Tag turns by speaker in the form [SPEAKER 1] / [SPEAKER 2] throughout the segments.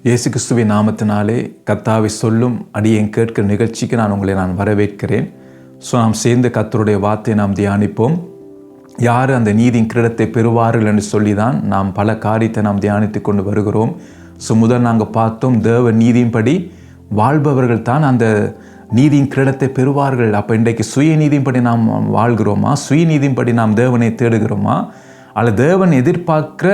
[SPEAKER 1] இயேசு கிறிஸ்துவின் நாமத்தினாலே கர்த்தாவை சொல்லும் அடியேன் கேட்கிற நிகழ்ச்சிக்கு நான் வரவேற்கிறேன். நாம் சேர்ந்து கர்த்தருடைய வார்த்தையை நாம் தியானிப்போம். யார் அந்த நீதியின் கிரீடத்தை பெறுவார்கள் என்று சொல்லி தான் நாம் பல காரியத்தை நாம் தியானித்து கொண்டு வருகிறோம். முதல் நாங்கள் பார்த்தோம், தேவ நீதியின்படி வாழ்பவர்கள் தான் அந்த நீதியின் கிரீடத்தை பெறுவார்கள். அப்போ இன்றைக்கு சுயநீதியின்படி நாம் வாழ்கிறோமா, சுயநீதியின்படி நாம் தேவனை தேடுகிறோமா, அல்லது தேவன் எதிர்பார்க்கிற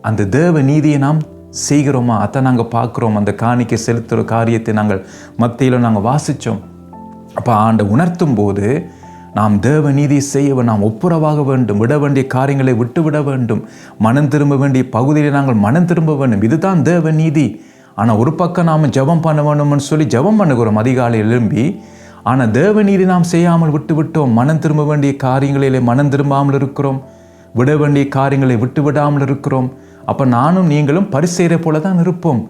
[SPEAKER 1] அந்த தேவ நீதியை நாம் செய்கிறோமா? அதை நாங்கள் பார்க்குறோம். அந்த காணிக்கை செலுத்துகிற காரியத்தை நாங்கள் மத்தியில் நாங்கள் வாசித்தோம். அப்போ உணர்த்தும் போது நாம் தேவ நீதியை செய்ய நாம் ஒப்புரவாக வேண்டும், விட வேண்டிய காரியங்களை விட்டு விட வேண்டும், மனம் திரும்ப வேண்டிய பகுதியில் நாங்கள் மனம் திரும்ப வேண்டும். இதுதான் தேவ நீதி. ஆனால் ஒரு பக்கம் நாம் ஜெபம் பண்ண வேண்டும்னு சொல்லி ஜெபம் பண்ணுகிறோம் அதிகாலை எழும்பி. ஆனால் தேவ நீதி நாம் செய்யாமல் விட்டு விட்டோம். மனம் திரும்ப வேண்டிய காரியங்களிலே மனம் திரும்பாமல் இருக்கிறோம், விட வேண்டிய காரியங்களை விட்டு விடாமல் இருக்கிறோம். அப்போ நானும் நீங்களும் பரிசேயரை போல தான் இருப்போம்.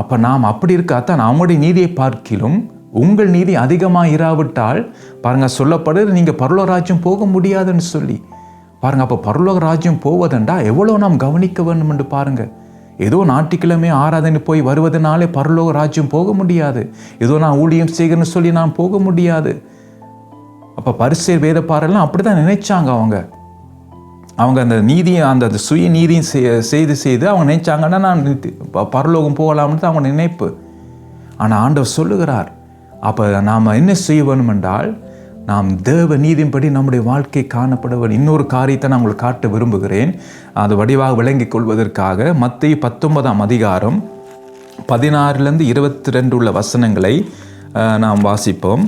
[SPEAKER 1] அப்போ நாம் அப்படி இருக்காதான் அவங்களுடைய நீதியை பார்க்கிலும் உங்கள் நீதி அதிகமாக இராவிட்டால் பாருங்கள், சொல்லப்படுது நீங்கள் பரலோக ராஜ்யம் போக முடியாதுன்னு சொல்லி பாருங்கள். அப்போ பரலோக ராஜ்யம் போவதென்றா எவ்வளோ நாம் கவனிக்க வேண்டும் என்று பாருங்கள். ஏதோ ஞாயிற்றுக்கிழமை ஆராதனை போய் வருவதனாலே பரலோக ராஜ்யம் போக முடியாது. ஏதோ நான் ஊழியம் செய்கிறேன்னு சொல்லி நான் போக முடியாது. அப்போ பரிசேயர் வேதப்பாரெல்லாம் அப்படி தான் நினைச்சாங்க. அவங்க அந்த நீதியை அந்த சுய நீதியும் செய்து அவங்க நினைச்சாங்கன்னா நான் பரலோகம் போகலாம்னு அவங்க நினைப்பு. ஆனால் ஆண்டவர் சொல்லுகிறார், அப்போ நாம் என்ன செய்ய வேணும் என்றால் நாம் தேவ நீதியின்படி நம்முடைய வாழ்க்கை காணப்பட வேண்டும். இன்னொரு காரியத்தை நான் உங்களுக்கு காட்ட விரும்புகிறேன், அது வடிவாக விளங்கிக் கொள்வதற்காக. மத்தேயு 19ஆம் அதிகாரம் 16 - 22 உள்ள வசனங்களை நாம் வாசிப்போம்.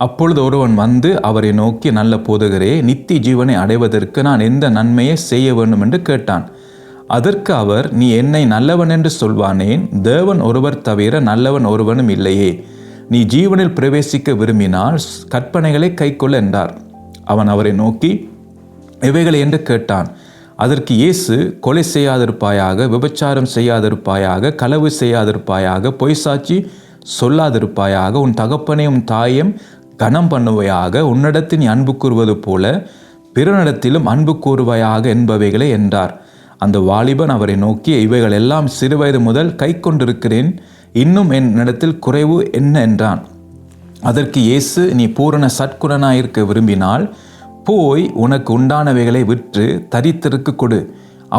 [SPEAKER 1] அப்பொழுது ஒருவன் வந்து அவரை நோக்கி, நல்ல போதகரே, நித்திய ஜீவனை அடைவதற்கு நான் எந்த நன்மையை செய்ய வேண்டும் என்று கேட்டான். அதற்கு அவர், நீ என்னை நல்லவன் என்று சொல்வானேன்? தேவன் ஒருவர் தவிர நல்லவன் ஒருவனும் இல்லையே. நீ ஜீவனில் பிரவேசிக்க விரும்பினால் கற்பனைகளை கைக்கொள்ள என்றார். அவன் அவரை நோக்கி, இவைகளை என்று கேட்டான். அதற்கு இயேசு, கொலை செய்யாதிருப்பாயாக, விபச்சாரம் செய்யாதிருப்பாயாக, களவு செய்யாதிருப்பாயாக, பொய் சாட்சி சொல்லாதிருப்பாயாக, உன் தகப்பனையும் தாயையும் கனம் பண்ணுவையாக, உன்னிடத்தில் நீ அன்பு கூறுவது போல பிறனிடத்திலும் அன்பு கூறுவையாக என்பவைகளை என்றார். அந்த வாலிபன் அவரை நோக்கி, இவைகள் எல்லாம் சிறுவயது முதல் கை கொண்டிருக்கிறேன், இன்னும் என்னிடத்தில் குறைவு என்ன என்றான். அதற்கு இயேசு, நீ பூரண சற்குணனாயிருக்க விரும்பினால் போய் உனக்கு உண்டானவைகளை விற்று தரித்திற்கு கொடு,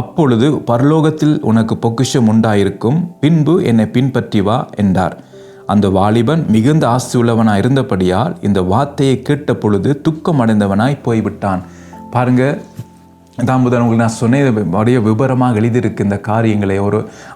[SPEAKER 1] அப்பொழுது பரலோகத்தில் உனக்கு பொக்கிஷம் உண்டாயிருக்கும், பின்பு என்னை பின்பற்றி வா என்றார். அந்த வாலிபன் மிகுந்த ஆஸ்தி உள்ளவனாய் இருந்தபடியால் இந்த வார்த்தையை கேட்ட பொழுது துக்கம் அடைந்தவனாய் போய்விட்டான். பாருங்க, முதல் உங்களுக்கு நான் சொன்னேன், நிறைய விபரமாக எழுதியிருக்கு இந்த காரியங்களை.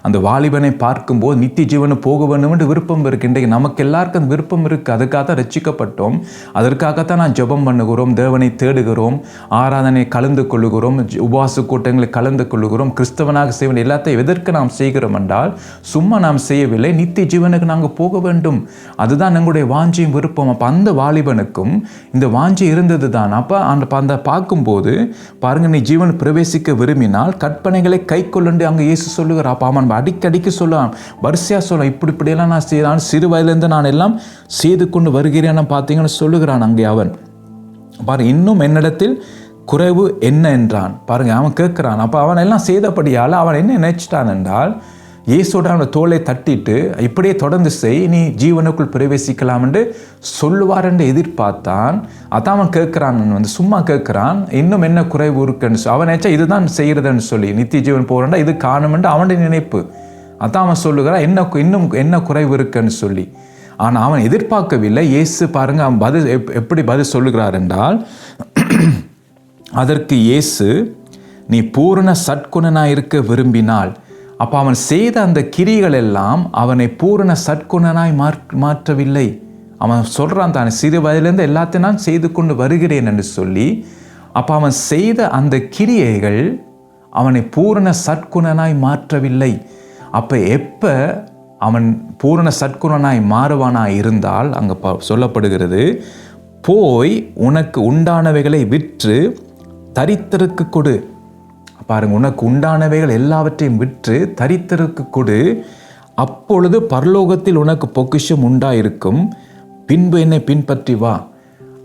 [SPEAKER 1] அந்த வாலிபனை பார்க்கும்போது நித்திய ஜீவனை போக வேண்டும் என்று விருப்பம் இருக்குது. இன்றைக்கு நமக்கு எல்லாருக்கும் அந்த விருப்பம் இருக்குது. அதுக்காக தான் ரட்சிக்கப்பட்டோம். அதற்காகத்தான் நான் ஜெபம் பண்ணுகிறோம், தேவனை தேடுகிறோம், ஆராதனை கலந்து கொள்ளுகிறோம், உபவாச கூட்டங்களை கலந்து கொள்ளுகிறோம், கிறிஸ்தவனாக செய்வது எல்லாத்தையும் எதற்கு நாம் செய்கிறோம் என்றால் சும்மா நாம் செய்யவில்லை, நித்திய ஜீவனுக்கு நாங்கள் போக வேண்டும். அதுதான் எங்களுடைய வாஞ்சியும் விருப்பம். அப்போ அந்த வாலிபனுக்கும் இந்த வாஞ்சி இருந்தது தான். அப்போ அந்த பார்க்கும்போது பாருங்கள், நீ ஜீவன் பிரவேசிக்க விரும்பினால் கற்பனைகளை கை கொள்ளண்டு அங்கே இயேசு சொல்லுகிறார். அப்போ அவன் அடிக்கடிக்கு சொல்லலாம், வரிசையாக சொல்லலாம், இப்படியெல்லாம் நான் செய்தான், சிறு வயதிலிருந்து நான் எல்லாம் செய்து கொண்டு வருகிறேன் பார்த்தீங்கன்னு சொல்லுகிறான். அங்கே அவன் பாருங்க, இன்னும் என்னிடத்தில் குறைவு என்ன என்றான். பாருங்க, அவன் கேட்கிறான். அப்போ அவன் எல்லாம் செய்தபடியால் அவன் என்ன நினைச்சிட்டான் என்றால், இயேசுவோட அவனை தோலை தட்டிட்டு இப்படியே தொடர்ந்து செய், நீ ஜீவனுக்குள் பிரவேசிக்கலாம் என்று சொல்லுவார் என்று எதிர்பார்த்தான். அதான் அவன் கேட்குறான், சும்மா கேட்குறான், இன்னும் என்ன குறைவு இருக்குன்னு அவன் நினைச்சா இதுதான் செய்கிறதுன்னு சொல்லி நித்திய ஜீவன் போகிறா இது காணும் என்று அவனுடைய நினைப்பு. அதான் அவன் சொல்லுகிறான், இன்னும் என்ன குறைவு இருக்குன்னு சொல்லி. ஆனால் அவன் எதிர்பார்க்கவில்லை. இயேசு பாருங்க, அவன் எப்படி பதில் சொல்லுகிறார் என்றால், அதற்கு இயேசு, நீ பூரண சற்குணனாக இருக்க விரும்பினால். அப்போ அவன் செய்த அந்த கிரிகள் எல்லாம் அவனை பூரண சற்குணனாய் மாற்றவில்லை. அவன் சொல்கிறான், தான் சிறு வயதிலிருந்து எல்லாத்தையும் நான் செய்து கொண்டு வருகிறேன் என்று சொல்லி. அப்போ அவன் செய்த அந்த கிரியைகள் அவனை பூரண சற்குணனாய் மாற்றவில்லை. அப்போ எப்போ அவன் பூரண சற்குணனாய் மாறுவானாய் இருந்தால் அங்கே சொல்லப்படுகிறது, போய் உனக்கு உண்டானவைகளை விற்று தரித்திற்கு கொடு. பாருங்க, உனக்கு உண்டானவைகள் எல்லாவற்றையும் விற்று தரித்திற்கு கொடு, அப்பொழுது பரலோகத்தில் உனக்கு பொக்கிஷம் உண்டாயிருக்கும், பின்பு என்னை பின்பற்றி வா.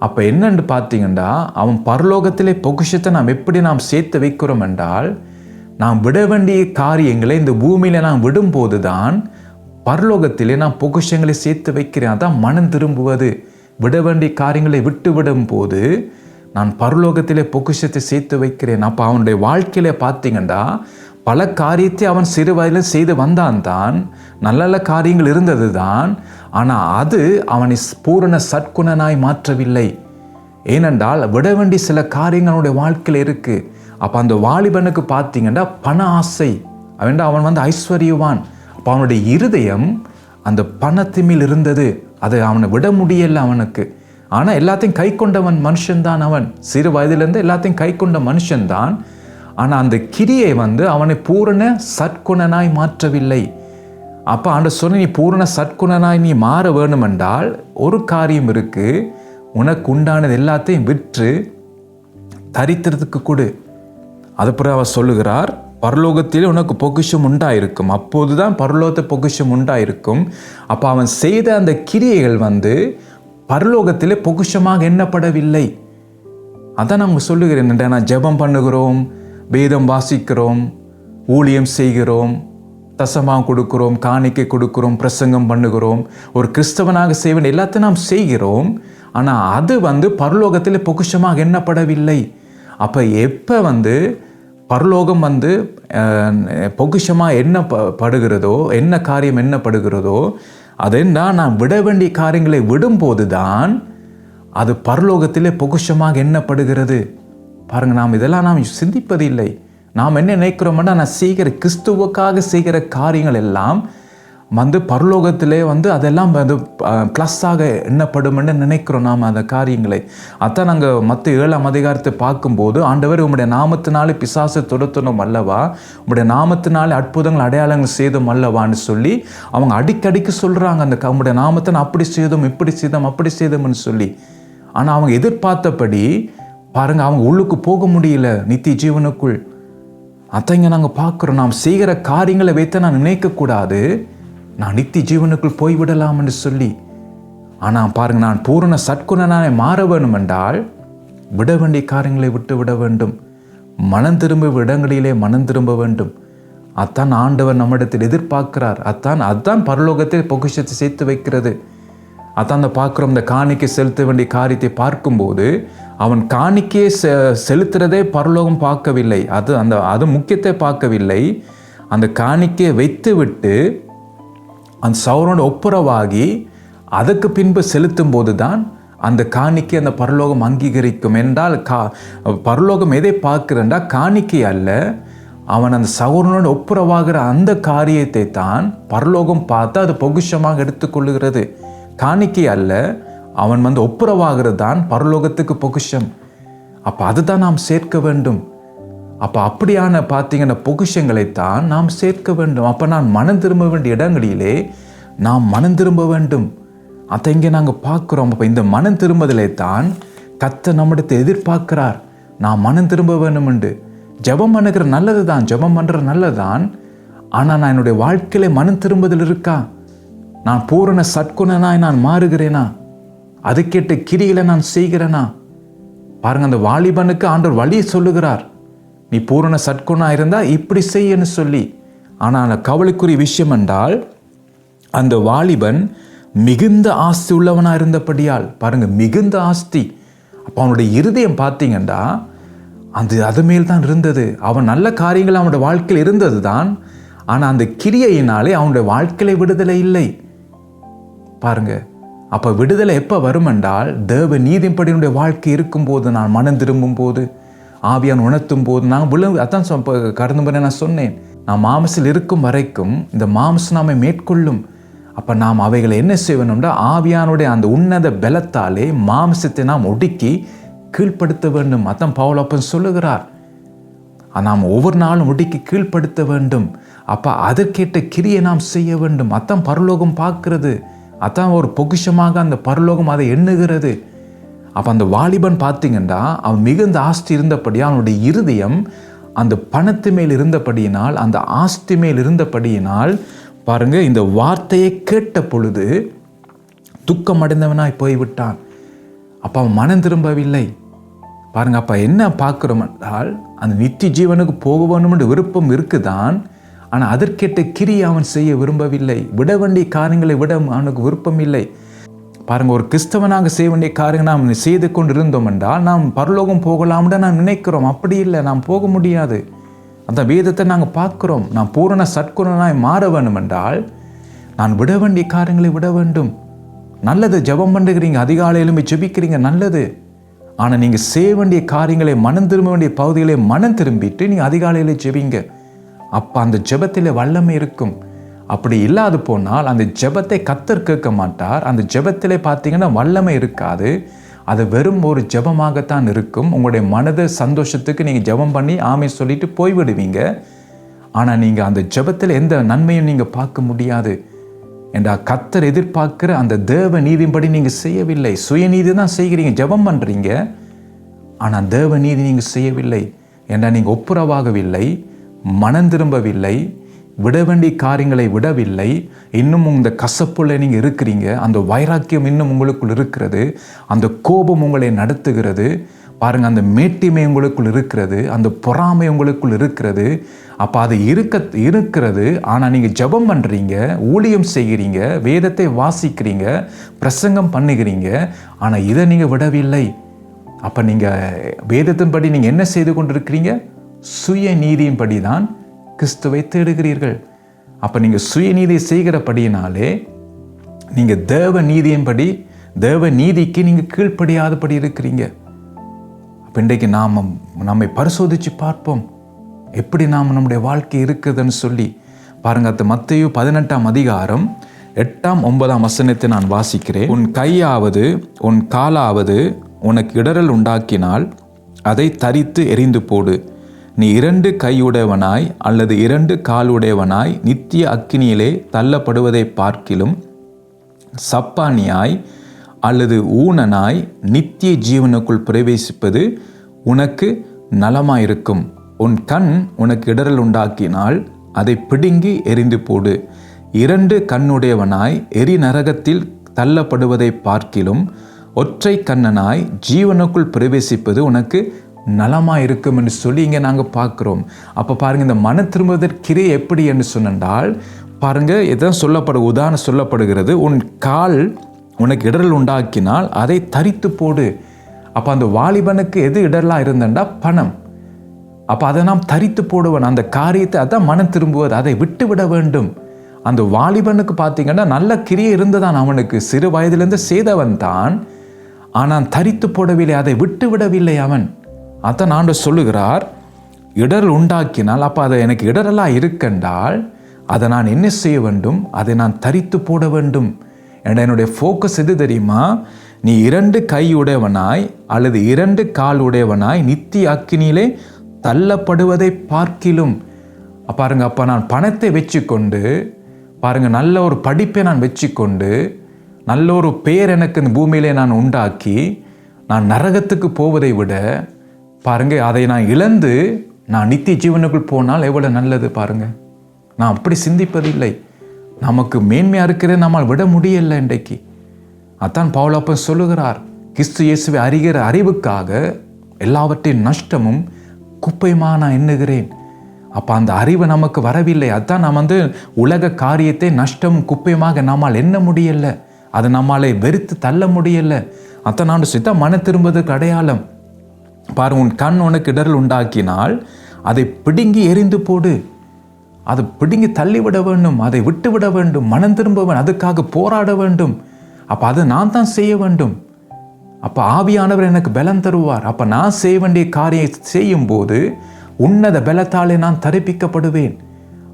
[SPEAKER 1] அப்போ என்னன்னு பார்த்தீங்கன்னா, அவன் பரலோகத்திலே பொக்கிஷத்தை நாம் சேர்த்து வைக்கிறோம் என்றால் நாம் விட வேண்டிய காரியங்களை இந்த பூமியில் நாம் விடும்போது தான் பரலோகத்திலே நான் பொக்கிஷங்களை சேர்த்து வைக்கிறேன். அதான் மனம் திரும்புவது. விட வேண்டிய காரியங்களை விட்டு விடும் போது நான் பரலோகத்திலே பொக்கிஷத்தை சேர்த்து வைக்கிறேன். அப்போ அவனுடைய வாழ்க்கையில பார்த்தீங்கன்னா பல காரியத்தை அவன் சிறு வயதில் செய்து வந்தான் தான், நல்ல நல்ல காரியங்கள் இருந்தது தான். ஆனால் அது அவனை பூரண சற்குணனாய் மாற்றவில்லை. ஏனென்றால் விட வேண்டிய சில காரியங்கள் அவனுடைய வாழ்க்கையில் இருக்கு. அப்போ அந்த வாலிபனுக்கு பார்த்தீங்கன்னா பண ஆசை, அவன் ஐஸ்வர்யவான். அப்போ அவனுடைய இருதயம் அந்த பணத்து மேல் இருந்தது. அதை அவனை விட முடியல அவனுக்கு. ஆனால் எல்லாத்தையும் கை கொண்டவன் மனுஷன்தான். அவன் சிறு வயதிலிருந்து எல்லாத்தையும் கை கொண்ட மனுஷன்தான். ஆனால் அந்த கிரியை அவனை பூரண சற்குணனாய் மாற்றவில்லை. அப்போ ஆண்டவர் சொன்ன, நீ பூரண சற்குணனாய் நீ மாற வேணுமென்றால் ஒரு காரியம் இருக்கு, உனக்கு உண்டானது எல்லாத்தையும் விற்று தரித்திரத்துக்கு கொடு. அதுபோல அவர் சொல்லுகிறார், பரலோகத்திலே உனக்கு பொக்கிஷம் உண்டாயிருக்கும். அப்போதுதான் பரலோகத்தை பொக்கிஷம் உண்டாயிருக்கும். அப்போ அவன் செய்த அந்த கிரியைகள் பரலோகத்திலே பொக்கிஷமாக எண்ணப்படவில்லை. அதான் நாங்கள் சொல்லுகிறேன், நான் ஜெபம் பண்ணுகிறோம், வேதம் வாசிக்கிறோம், ஊழியம் செய்கிறோம், தசமாக கொடுக்கிறோம், காணிக்கை கொடுக்கிறோம், பிரசங்கம் பண்ணுகிறோம், ஒரு கிறிஸ்தவனாக செய்வேன், எல்லாத்தையும் நாம் செய்கிறோம். ஆனால் அது பரலோகத்தில் பொக்கிஷமாக எண்ணப்படவில்லை. அப்போ எப்போ பரலோகம் பொக்கிஷமாக எண்ணப்படுகிறதோ, என்ன காரியம் எண்ணப்படுகிறதோ, அதென்னா நான் விட வேண்டிய காரியங்களை விடும்போது தான் அது பரலோகத்திலே பொக்கிஷமாக எண்ணப்படுகிறது. பாருங்கள், நாம் இதெல்லாம் நாம் சிந்திப்பதில்லை. நாம் என்ன நினைக்கிறோம்னா, நான் செய்கிற கிறிஸ்துவுக்காக செய்கிற காரியங்கள் எல்லாம் பரலோகத்திலே அதெல்லாம் ப்ளஸ்ஸாக எண்ணப்படும்னு நினைக்கிறோம் நாம் அந்த காரியங்களை. அதான் நாங்கள் மத்த 7ஆம் அதிகாரத்தை பார்க்கும்போது, ஆண்டவர் உம்முடைய நாமத்தினாலே பிசாசை துரத்தணும் அல்லவா, உம்முடைய நாமத்தினாலே அற்புதங்கள் அடையாளங்கள் செய்தோம் அல்லவான்னு சொல்லி அவங்க அடிக்கடிக்கு சொல்கிறாங்க. அந்த உம்முடைய நாமத்தை அப்படி செய்தோம், இப்படி செய்தோம், அப்படி செய்தோம்னு சொல்லி. ஆனால் அவங்க எதிர்பார்த்தபடி பாருங்கள், அவங்க உள்ளுக்கு போக முடியல நித்திய ஜீவனுக்குள். அதான் இங்கே நாங்கள் பார்க்குறோம், நாம் செய்கிற காரியங்களை வைத்து நான் நினைக்கக்கூடாது, நான் நித்திய ஜீவனுக்குள் போய்விடலாம் என்று சொல்லி. ஆனால் பாருங்கள், நான் பூரண சற்குணனாய் மாற வேண்டும் என்றால் விட வேண்டிய காரியங்களை விட்டு விட வேண்டும். மனம் திரும்ப இடங்களிலே மனம் திரும்ப வேண்டும். அதான் ஆண்டவர் நம்மிடத்தில் எதிர்பார்க்கிறார். அதான் பரலோகத்தில் பொக்கிஷத்தை சேர்த்து வைக்கிறது. அதான் பார்க்குறோம், இந்த காணிக்கை செலுத்த வேண்டிய காரியத்தை பார்க்கும்போது அவன் காணிக்கையை செலுத்துறதே பரலோகம் பார்க்கவில்லை. அது முக்கியத்தை பார்க்கவில்லை. அந்த காணிக்கையை வைத்து விட்டு அந்த சௌரனோட ஒப்புரவாகி அதுக்கு பின்பு செலுத்தும் போது தான் அந்த காணிக்கை அந்த பரலோகம் அங்கீகரிக்கும். என்றால் பரலோகம் எதை பார்க்கிறேன்டா, காணிக்கை அல்ல, அவன் அந்த சௌரனோட ஒப்புரவாகிற அந்த காரியத்தை தான் பரலோகம் பார்த்து அது பொக்கிஷமாக எடுத்துக்கொள்ளுகிறது. காணிக்கை அல்ல, அவன் ஒப்புரவாகிறது தான் பரலோகத்துக்கு பொக்கிஷம். அப்போ அதுதான் நாம் சேர்க்க வேண்டும். அப்போ அப்படியான பார்த்தீங்கன்னா பொக்கிஷங்களைத்தான் நாம் சேர்க்க வேண்டும். அப்போ நான் மனம் திரும்ப வேண்டிய இடங்களிலே நாம் மனம் திரும்ப வேண்டும். அதை இங்கே நாங்கள் பார்க்குறோம். அப்போ இந்த மனம் திரும்பதிலே தான் கர்த்தர் நம்மிடத்தை எதிர்பார்க்கிறார். நான் மனம் திரும்ப வேண்டும் என்று. ஜெபம் பண்ணுகிற நல்லது தான், ஜெபம் பண்ணுற நல்லது தான். ஆனால் நான் என்னுடைய வாழ்க்கையிலே மனம் திரும்புதல் இருக்கா? நான் பூரண சற்குணனாய் நான் மாறுகிறேனா? அதுக்கேட்ட கிரிகளை நான் செய்கிறேனா? பாருங்க, அந்த வாலிபனுக்கு ஆண்டவர் வழியை சொல்லுகிறார், நீ பூரண சற்குணா இருந்தால் இப்படி செய்யன்னு சொல்லி. ஆனால் கவலைக்குரிய விஷயம் என்றால், அந்த வாலிபன் மிகுந்த ஆஸ்தி உள்ளவனாக இருந்தபடியால், பாருங்க, மிகுந்த ஆஸ்தி. அப்போ அவனுடைய இருதயம் பார்த்தீங்கன்னா அது மேல் தான் இருந்தது. அவன் நல்ல காரியங்கள் அவனுடைய வாழ்க்கையில் இருந்தது தான். ஆனால் அந்த கிரியையினாலே அவனுடைய வாழ்க்கையில விடுதலை இல்லை. பாருங்க, அப்போ விடுதலை எப்போ வரும் என்றால், தேவ நீதிப்படியினுடைய வாழ்க்கை இருக்கும்போது, நான் மனம் திரும்பும் போது, ஆவியான் உணர்த்தும் போது, நான் அதான் கடந்து முறை நான் சொன்னேன், நான் மாம்சத்தில் இருக்கும் வரைக்கும் இந்த மாம்சம் நாம மேற்கொள்ளும். அப்போ நாம் அவைகளை என்ன செய்யணும்னா, ஆவியானுடைய அந்த உன்னத பலத்தாலே மாம்சத்தை நாம் ஒடுக்கி கீழ்ப்படுத்த வேண்டும். அதான் பவுல் சொல்லுகிறார், நாம் ஒவ்வொரு நாளும் ஒடுக்கி கீழ்ப்படுத்த வேண்டும். அப்போ அதற்கேற்ற கிரியை நாம் செய்ய வேண்டும். அதான் பரலோகம் பார்க்கிறது. அதான் ஒரு பொக்கிஷமாக அந்த பரலோகம் அதை எண்ணுகிறது. அப்போ அந்த வாலிபன் பார்த்தீங்கன்னா, அவன் மிகுந்த ஆஸ்தி இருந்தபடியால், அவனுடைய இருதயம் அந்த பணத்து மேல் இருந்தபடியினால், அந்த ஆஸ்தி மேல் இருந்தபடியினால், பாருங்க, இந்த வார்த்தையை கேட்ட பொழுது துக்கம் அடைந்தவனாய் போய்விட்டான். அப்போ அவன் மனம் திரும்பவில்லை. பாருங்க, அப்போ என்ன பார்க்குறோம் என்றால், அந்த நித்திய ஜீவனுக்கு போக வேணும் என்ற விருப்பம் இருக்குதான். ஆனால் அதற்கேற்ற கிரியை அவன் செய்ய விரும்பவில்லை. விட வேண்டிய காரியங்களை விட அவனுக்கு விருப்பம் இல்லை. பாருங்கள், ஒரு கிறிஸ்தவனாக செய்ய வேண்டிய காரியங்கள் நாம் செய்து கொண்டு இருந்தோம் என்றால் நாம் பரலோகம் போகலாம்னு நாம் நினைக்கிறோம். அப்படி இல்லை, நாம் போக முடியாது. அந்த வேதத்தை நாங்கள் பார்க்குறோம். நான் பூரண சற்குணனாய் மாற வேண்டும் என்றால் நான் விட வேண்டிய காரியங்களை விட வேண்டும். நல்லது, ஜெபம் பண்ணுகிறீங்க, அதிகாலையிலுமே ஜெபிக்கிறீங்க, நல்லது. ஆனால் நீங்கள் செய்ய வேண்டிய காரியங்களை, மனம் திரும்ப வேண்டிய பகுதிகளை மனம் திரும்பிட்டு நீங்கள் அதிகாலையில் ஜெபிங்க. அப்போ அந்த ஜெபத்தில் வல்லமை இருக்கும். அப்படி இல்லாது போனால் அந்த ஜெபத்தை கர்த்தர் கேட்க மாட்டார். அந்த ஜெபத்திலே பார்த்தீங்கன்னா வல்லமை இருக்காது. அது வெறும் ஒரு ஜெபமாகத்தான் இருக்கும். உங்களுடைய மனது சந்தோஷத்துக்கு நீங்கள் ஜெபம் பண்ணி ஆமென் சொல்லிட்டு போய்விடுவீங்க. ஆனால் நீங்கள் அந்த ஜெபத்தில் எந்த நன்மையும் நீங்கள் பார்க்க முடியாது. என்றால் கர்த்தர் எதிர்பார்க்கிற அந்த தேவ நீதியின்படி நீங்கள் செய்யவில்லை. சுயநீதி தான் செய்கிறீங்க, ஜெபம் பண்ணுறீங்க. ஆனால் தேவ நீதி நீங்கள் செய்யவில்லை. என்றால் நீங்கள் ஒப்புரவாகவில்லை, மனம் திரும்பவில்லை, விட வேண்டிய காரியங்களை விடவில்லை. இன்னும் இந்த கசப்புள்ள நீங்கள் இருக்கிறீங்க. அந்த வைராக்கியம் இன்னும் உங்களுக்குள் இருக்கிறது. அந்த கோபம் உங்களை நடத்துகிறது. பாருங்கள், அந்த மேட்டிமை உங்களுக்குள் இருக்கிறது. அந்த பொறாமை உங்களுக்குள் இருக்கிறது. அப்போ அது இருக்கிறது. ஆனால் நீங்கள் ஜெபம் பண்ணுறீங்க, ஊழியம் செய்கிறீங்க, வேதத்தை வாசிக்கிறீங்க, பிரசங்கம் பண்ணுகிறீங்க. ஆனால் இதை நீங்கள் விடவில்லை. அப்போ நீங்கள் வேதத்தின்படி நீங்கள் என்ன செய்து கொண்டிருக்கிறீங்க? சுய நீதியின்படி தான் கிறிஸ்துவை தேடுகிறீர்கள். அப்போ நீங்கள் சுயநீதியை செய்கிறபடியினாலே நீங்கள் தேவ நீதியின்படி, தேவ நீதிக்கு நீங்கள் கீழ்ப்படியாதபடி இருக்கிறீங்க. அப்போ இன்றைக்கு நாம் நம்மை பரிசோதித்து பார்ப்போம், எப்படி நாம் நம்முடைய வாழ்க்கை இருக்குதுன்னு சொல்லி பாருங்க. அது மத்தேயு 18ஆம் அதிகாரம் 8ஆம் 9ஆம் வசனத்தை நான் வாசிக்கிறேன். உன் கையாவது உன் காலாவது உனக்கு இடறல் உண்டாக்கினால் அதை தரித்து எறிந்து போடு. நீ 2 கையுடையவனாய் அல்லது 2 காலுடையவனாய் நித்திய அக்கினியிலே தள்ளப்படுவதை பார்க்கிலும் சப்பானியாய் அல்லது ஊனனாய் நித்திய ஜீவனுக்குள் பிரவேசிப்பது உனக்கு நலமாயிருக்கும். உன் கண் உனக்கு இடறல் உண்டாக்கினால் அதை பிடுங்கி எறிந்து போடு. 2 கண்ணுடையவனாய் எரி நரகத்தில் தள்ளப்படுவதை பார்க்கிலும் ஒற்றை கண்ணனாய் ஜீவனுக்குள் பிரவேசிப்பது உனக்கு நலமாக இருக்கும் என்று சொல்லி இங்கே நாங்கள் பார்க்குறோம். அப்போ பாருங்கள், இந்த மன திரும்புவதற்கிரே எப்படி என்று சொன்னால் பாருங்கள், எதான் உதாரணம் சொல்லப்படுகிறது. உன் கால் உனக்கு இடரல் உண்டாக்கினால் அதை தரித்து போடு. அப்போ அந்த வாலிபனுக்கு எது இடரலாக இருந்தண்டா? பணம். அப்போ அதை நாம் தரித்து போடுவன். அந்த காரியத்தை அதான் மனம் திரும்புவது, அதை விட்டு விட வேண்டும். அந்த வாலிபனுக்கு பார்த்தீங்கன்னா நல்ல கிரியை இருந்ததான், அவனுக்கு சிறு வயதிலிருந்து செய்தவன் தான். ஆனால் தரித்து போடவில்லை, அதை விட்டு விடவில்லை அவன். அதான் ஆண்டவர் சொல்லுகிறார், இடரல் உண்டாக்கினால், அப்போ அதை எனக்கு இடரலாக இருக்கென்றால் அதை நான் என்ன செய்ய வேண்டும்? அதை நான் தரித்து போட வேண்டும். என்னுடைய ஃபோக்கஸ் எது தெரியுமா? நீ 2 கையுடையவனாய் அல்லது 2 காலுடையவனாய் நித்திய அக்கினியிலே தள்ளப்படுவதை பார்க்கிலும். பாருங்க, அப்போ நான் பணத்தை வச்சுக்கொண்டு, பாருங்க, நல்ல ஒரு படிப்பை நான் வச்சுக்கொண்டு, நல்ல ஒரு பெயர் எனக்கு இந்த பூமியிலே நான் உண்டாக்கி நான் நரகத்துக்கு போவதை விட பாருங்க, அதை நான் இழந்து நான் நித்திய ஜீவனுக்குள் போனால் எவ்வளோ நல்லது பாருங்க. நான் அப்படி சிந்திப்பதில்லை. நமக்கு மேன்மையாக இருக்கிறத நம்மால் விட முடியலை இன்றைக்கு. அதான் பவுலப்பன் சொல்லுகிறார், கிறிஸ்து இயேசுவை அறிகிற அறிவுக்காக எல்லாவற்றையும் நஷ்டமும் குப்பையுமா நான் எண்ணுகிறேன். அப்போ அந்த அறிவு நமக்கு வரவில்லை. அதான் நாம் உலக காரியத்தை நஷ்டமும் குப்பையுமாக நம்மால் எண்ண முடியலை. அதை நம்மாலே வெறுத்து தள்ள முடியலை. அதான் நான் சுத்த மன திரும்புவதற்கு அடையாளம் பாருங்க. உன் கண் உனக்கு இடரல் உண்டாக்கினால் அதை பிடுங்கி எறிந்து போடு. அதை பிடுங்கி தள்ளிவிட வேண்டும், அதை விட்டு விட வேண்டும், மனம் திரும்ப வேண்டும், அதுக்காக போராட வேண்டும். அப்போ அதை நான் தான் செய்ய வேண்டும். அப்போ ஆவியானவர் எனக்கு பலம் தருவார். அப்போ நான் செய்ய வேண்டிய காரியம் செய்யும் போது உன்னத பலத்தாலே நான் தரிப்பிக்கப்படுவேன்.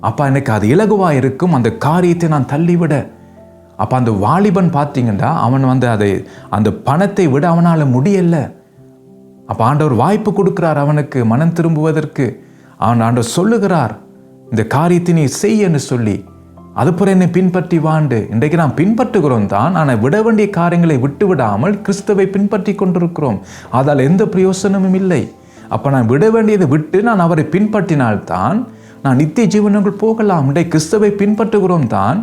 [SPEAKER 1] அப்போ எனக்கு அது இலகுவாக இருக்கும், அந்த காரியத்தை நான் தள்ளிவிட. அப்போ அந்த வாலிபன் பார்த்தீங்கன்னா அவன் அதை அந்த பணத்தை விட அவனால் முடியலை. அப்போ ஆண்டவர் வாய்ப்பு கொடுக்கிறார் அவனுக்கு மனம் திரும்புவதற்கு. ஆண்டவர் சொல்லுகிறார், இந்த காரியத்தை நீ செய்யன்னு சொல்லி, அதுபோல என்னை பின்பற்றி வாண்டு. இன்றைக்கு நாம் பின்பற்றுகிறோம் தான், ஆனால் விட வேண்டிய காரியங்களை விட்டு விடாமல் கிறிஸ்துவை பின்பற்றி கொண்டிருக்கிறோம். அதால் எந்த பிரயோசனமும் இல்லை. அப்போ நான் விட வேண்டியதை விட்டு நான் அவரை பின்பற்றினால்தான் நான் நித்திய ஜீவனுக்குள் போகலாம். இன்றைக்கு கிறிஸ்துவை பின்பற்றுகிறோம் தான்,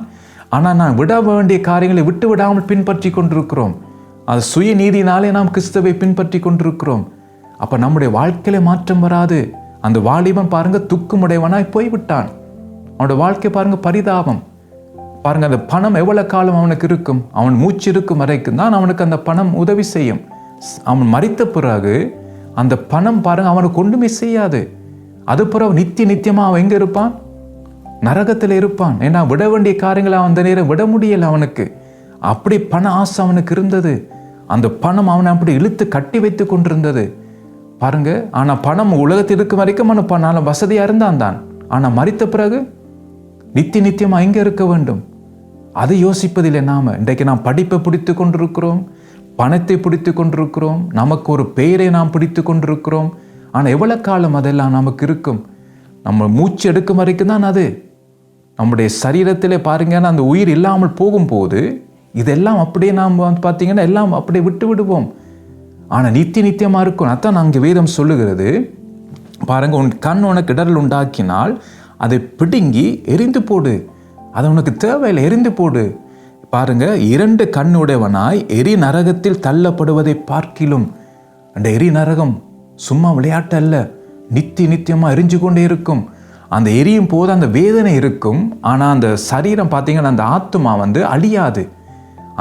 [SPEAKER 1] ஆனால் நான் விட வேண்டிய காரியங்களை விட்டு விடாமல் பின்பற்றி கொண்டிருக்கிறோம். அது சுய நீதினாலே நாம் கிறிஸ்துவை பின்பற்றி கொண்டிருக்கிறோம். அப்போ நம்முடைய வாழ்க்கையில மாற்றம் வராது. அந்த வாலிபன் பாருங்க துக்கமுடையவனாய் போய்விட்டான். அவனோட வாழ்க்கை பாருங்க பரிதாபம். பாருங்க, அந்த பணம் எவ்வளவு காலம் அவனுக்கு இருக்கும்? அவன் மூச்சு இருக்கும் வரைக்கும் தான் அவனுக்கு அந்த பணம் உதவி செய்யும். அவன் மரித்த பிறகு அந்த பணம் பாருங்க அவனுக்கு ஒன்றுமே செய்யாது. அது பிறகு நித்தியமா அவன் எங்க இருப்பான்? நரகத்தில் இருப்பான். ஏன்னா விட வேண்டிய காரியங்களை அந்த நேரம் விட முடியல அவனுக்கு. அப்படி பண ஆசை அவனுக்கு இருந்தது. அந்த பணம் அவனை அப்படி இழுத்து கட்டி வைத்து கொண்டிருந்தது பாருங்க. ஆனா பணம் உலகத்தில் இருக்கும் வரைக்கும் அவன் வசதியா இருந்தான் தான். ஆனா மரித்த பிறகு நித்தியமா எங்க இருக்க வேண்டும்? அதை யோசிப்பதில்லை நாம. இன்றைக்கு நாம் படிப்பை பிடித்து கொண்டிருக்கிறோம், பணத்தை பிடித்து கொண்டிருக்கிறோம், நமக்கு ஒரு பெயரை நாம் பிடித்து கொண்டிருக்கிறோம். ஆனா எவ்வளவு காலம் அதெல்லாம் நமக்கு இருக்கும்? நம்ம மூச்சு எடுக்கும் வரைக்கும் தான் அது. நம்முடைய சரீரத்திலே பாருங்கன்னா அந்த உயிர் இல்லாமல் போகும்போது இதெல்லாம் அப்படியே நாம் பார்த்தீங்கன்னா எல்லாம் அப்படியே விட்டு விடுவோம். ஆனா நித்தியமா இருக்கும். அதான் அங்கே வேதம் சொல்லுகிறது பாருங்க, உன் கண் உனக்கு இடரல் உண்டாக்கினால் அதை பிடுங்கி எரிந்து போடு. அது உனக்கு தேவையில்லை, எரிந்து போடு. பாருங்க, 2 கண்ணுடையவனாய் எரி நரகத்தில் தள்ளப்படுவதை பார்க்கிலும். அந்த எரி நரகம் சும்மா விளையாட்டு அல்ல, நித்தியமா எரிஞ்சு கொண்டே இருக்கும். அந்த எரியும் போது அந்த வேதனை இருக்கும். ஆனா அந்த சரீரம் பார்த்தீங்கன்னா அந்த ஆத்துமா அழியாது.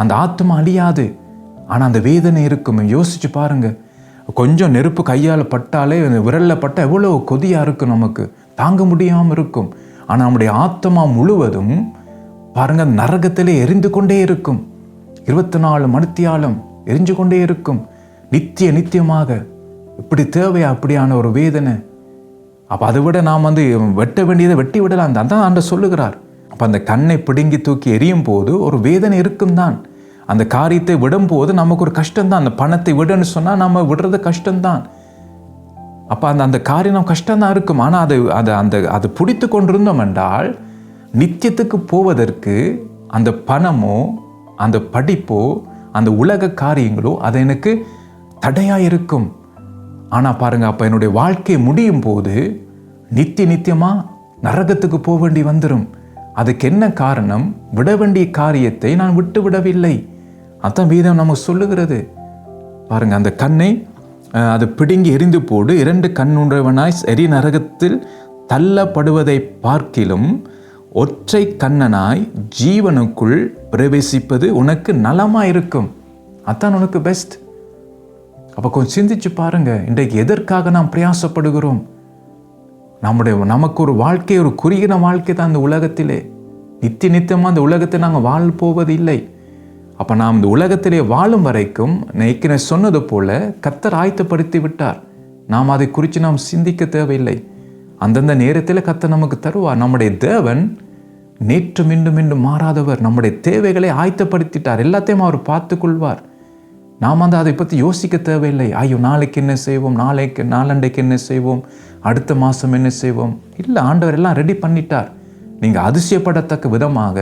[SPEAKER 1] அந்த ஆத்துமா அழியாது, ஆனா அந்த வேதனை இருக்கும். யோசிச்சு பாருங்க, கொஞ்சம் நெருப்பு கையால் பட்டாலே விரல்ல பட்டா எவ்வளவு கொதியா இருக்கும், நமக்கு தாங்க முடியாம இருக்கும். ஆனா நம்முடைய ஆத்மா முழுவதும் பாருங்க நரகத்திலே எரிந்து கொண்டே இருக்கும். 24 மணித்தியாலம் எரிஞ்சு கொண்டே இருக்கும், நித்தியமாக. இப்படி தேவையா அப்படியான ஒரு வேதனை? அப்ப அதை விட நாம் வெட்ட வேண்டியதை வெட்டி விடலாம். அதான் ஆண்டவர் சொல்லுகிறார். அப்ப அந்த கண்ணை பிடுங்கி தூக்கி எரியும் போது ஒரு வேதனை இருக்கும் தான். அந்த காரியத்தை விடும் போது நமக்கு ஒரு கஷ்டம்தான். அந்த பணத்தை விடுன்னு சொன்னா நம்ம விடுறது கஷ்டம்தான். அப்ப அந்த காரியம் நம்ம கஷ்டம்தான் இருக்கும். ஆனா அது பிடித்து கொண்டிருந்தோம் என்றால் நித்தியத்துக்கு போவதற்கு அந்த பணமோ அந்த படிப்போ அந்த உலக காரியங்களோ அது எனக்கு தடையா இருக்கும். ஆனா பாருங்க, அப்ப என்னுடைய வாழ்க்கை முடியும் போது நித்தியமா நரகத்துக்கு போக வேண்டி வந்துடும். அதுக்கு என்ன காரணம்? விட வேண்டிய காரியத்தை நான் விட்டு விடவில்லை. அதான் வேதம் நமக்கு சொல்லுகிறது. பாருங்க, அந்த கண்ணை அது பிடுங்கி எரிந்து போடு. 2 கண்ணுடையவனாய் எரி நரகத்தில் தள்ளப்படுவதை பார்க்கிலும் ஒற்றை கண்ணனாய் ஜீவனுக்குள் பிரவேசிப்பது உனக்கு நலமா இருக்கும். அதான் உனக்கு பெஸ்ட். அப்ப கொஞ்சம் சிந்திச்சு பாருங்க, இன்றைக்கு எதற்காக நாம் பிரயாசப்படுகிறோம்? நமக்கு ஒரு வாழ்க்கை, ஒரு குறுகின வாழ்க்கை தான் இந்த உலகத்திலே. நித்தியமா இந்த உலகத்தை நாங்கள் வாழ போவது இல்லை. அப்ப நாம் இந்த உலகத்திலே வாழும் வரைக்கும் ஏற்கனவே சொன்னது போல கர்த்தர் ஆயத்தப்படுத்தி விட்டார். நாம் அதை குறித்து நாம் சிந்திக்க தேவையில்லை. அந்தந்த நேரத்தில் கர்த்தர் நமக்கு தருவார். நம்முடைய தேவன் நேற்று மீண்டும் மாறாதவர். நம்முடைய தேவைகளை ஆயத்தப்படுத்திட்டார். எல்லாத்தையும் அவர் பார்த்து கொள்வார். நாம் அதை பற்றி யோசிக்க தேவையில்லை. ஐயோ, நாளைக்கு என்ன செய்வோம், நாளண்டைக்கு என்ன செய்வோம், அடுத்த மாதம் என்ன செய்வோம்? இல்லை, ஆண்டவர் எல்லாம் ரெடி பண்ணிட்டார். நீங்கள் அதிசயப்படத்தக்க விதமாக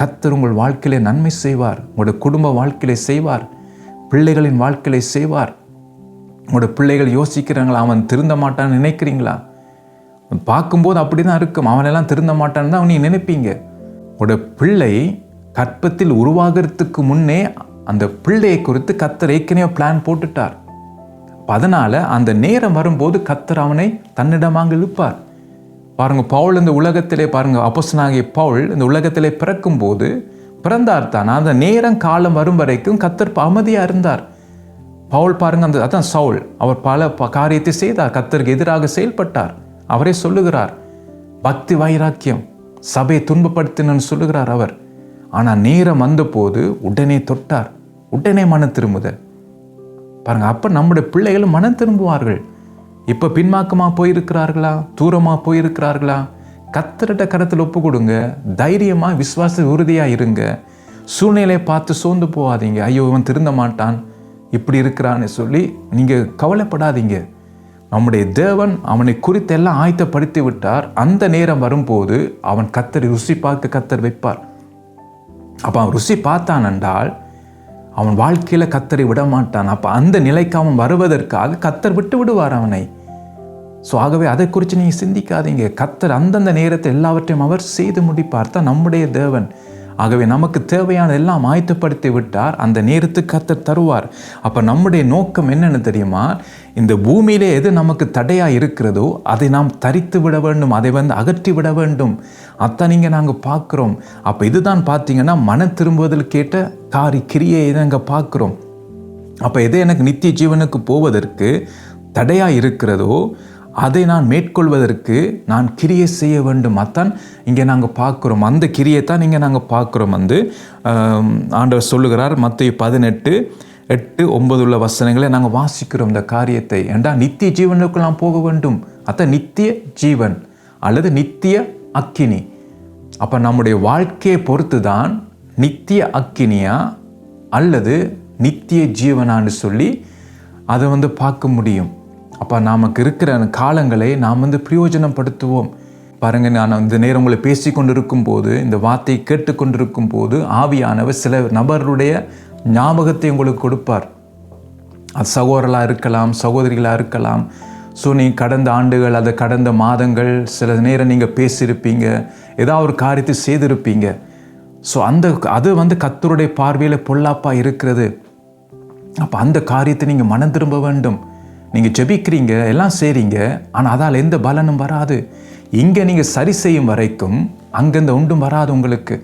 [SPEAKER 1] கர்த்தர் உங்கள் வாழ்க்கையிலே நன்மை செய்வார். உங்களுடைய குடும்ப வாழ்க்கையிலே செய்வார், பிள்ளைகளின் வாழ்க்கையிலே செய்வார். உங்களுடைய பிள்ளைகள் யோசிக்கிறாங்களா, அவன் திருந்த மாட்டான்னு நினைக்கிறீங்களா? பார்க்கும்போது அப்படி தான் இருக்கும். அவனெல்லாம் திருந்த மாட்டான்னு தான் நீங்கள் நினைப்பீங்க. உங்களுடைய பிள்ளை கற்பத்தில் உருவாகிறதுக்கு முன்னே அந்த பிள்ளையை குறித்து கர்த்தர் ஏற்கனவே பிளான் போட்டுட்டார். அதனால அந்த நேரம் வரும்போது கர்த்தர் அவனை தன்னிடமாக இழுப்பார். பாருங்க, பவுல் இந்த உலகத்திலே பாருங்க, அப்போஸ்தலனாகிய பவுல் இந்த உலகத்திலே பிறக்கும் போது பிறந்தார் தான். அந்த நேரம் காலம் வரும் வரைக்கும் கர்த்தர் அமைதியா இருந்தார். பவுல் பாருங்க, அதான் சவுல், அவர் பல காரியத்தை செய்தார், கர்த்தருக்கு எதிராக செயல்பட்டார். அவரே சொல்லுகிறார், பக்தி வைராக்கியம், சபையை துன்பப்படுத்தினு சொல்லுகிறார் அவர். ஆனா நேரம் வந்த போது உடனே தொட்டார், உடனே மனம் திரும்புதல். பாருங்க, அப்ப நம்முடைய பிள்ளைகளும் மனம் திரும்புவார்கள். இப்ப பின்மாக்கமா போயிருக்கிறார்களா, தூரமா போயிருக்கிறார்களா? கர்த்தர்ட்ட கரத்தில் ஒப்பு கொடுங்க. தைரியமா விசுவாச உறுதியா இருங்க. சூழ்நிலையை பார்த்து சோர்ந்து போகாதீங்க. ஐயோ, இவன் திருந்த மாட்டான், இப்படி இருக்கிறான்னு சொல்லி நீங்க கவலைப்படாதீங்க. நம்முடைய தேவன் அவனை குறித்து எல்லாம் ஆயத்தப்படுத்தி விட்டார். அந்த நேரம் வரும்போது அவன் கர்த்தரை ருசி பார்க்க கர்த்தர் வைப்பார். அப்ப அவன் ருசி பார்த்தான் என்றால் அவன் வாழ்க்கையில கர்த்தரை விட மாட்டான். அப்ப அந்த நிலைக்கு அவன் வருவதற்காக கர்த்தர் விட்டு விடுவார் அவனை. ஆகவே அதை குறித்து நீங்க சிந்திக்காதீங்க. கர்த்தர் அந்தந்த நேரத்தில் எல்லாவற்றையும் அவர் செய்து முடிப்பார். தான் நம்முடைய தேவன். ஆகவே நமக்கு தேவையான எல்லாம் ஆயத்தப்படுத்தி விட்டார். அந்த நேரத்துக்கு கர்த்தர் தருவார். அப்போ நம்முடைய நோக்கம் என்னன்னு தெரியுமா? இந்த பூமியிலே எது நமக்கு தடையாக இருக்கிறதோ அதை நாம் தரித்து விட வேண்டும், அதை அகற்றி விட வேண்டும். அதான் நீங்கள் நாங்கள் பார்க்குறோம். அப்போ இதுதான் பார்த்தீங்கன்னா மன திரும்புவதில் கேட்ட கிரியை நாங்கள் பார்க்குறோம். அப்போ எது எனக்கு நித்திய ஜீவனுக்கு போவதற்கு தடையாக இருக்கிறதோ அதை நான் மேற்கொள்வதற்கு நான் கிரியை செய்ய வேண்டும். அதான் இங்கே நாங்கள் பார்க்குறோம். அந்த கிரியை தான் இங்கே நாங்கள் பார்க்குறோம். ஆண்டவர் சொல்லுகிறார், மத்தேயு 18:8-9 உள்ள வசனங்களை நாங்கள் வாசிக்கிறோம் இந்த காரியத்தை. ஏண்டா நித்திய ஜீவனுக்கு நாம் போக வேண்டும். அதான் நித்திய ஜீவன் அல்லது நித்திய அக்கினி. அப்போ நம்முடைய வாழ்க்கையை பொறுத்து தான் நித்திய அக்கினியா அல்லது நித்திய ஜீவனான்னு சொல்லி அதை பார்க்க முடியும். அப்போ நமக்கு இருக்கிற காலங்களை நாம் பிரயோஜனப்படுத்துவோம். பாருங்கள், நான் இந்த நேரம் உங்களை பேசி கொண்டிருக்கும் போது, இந்த வார்த்தையை கேட்டுக்கொண்டிருக்கும் போது ஆவியானவர் சில நபருடைய ஞாபகத்தை உங்களுக்கு கொடுப்பார். அது சகோதரர்களாக இருக்கலாம், சகோதரிகளாக இருக்கலாம். ஸோ நீங்கள் கடந்த ஆண்டுகள், அதை கடந்த மாதங்கள், சில நேரம் நீங்கள் பேசியிருப்பீங்க, ஏதாவது ஒரு காரியத்தை செய்திருப்பீங்க. ஸோ அது கர்த்தருடைய பார்வையில் பொல்லாப்பாக இருக்கிறது. அப்போ அந்த காரியத்தை நீங்கள் மனம் திரும்ப வேண்டும். நீங்கள் ஜெபிக்கிறீங்க, எல்லாம் செய்கிறீங்க, ஆனால் அதால் எந்த பலனும் வராது. இங்கே நீங்கள் சரி செய்யும் வரைக்கும் அங்கேருந்து ஒன்றும் வராது உங்களுக்கு.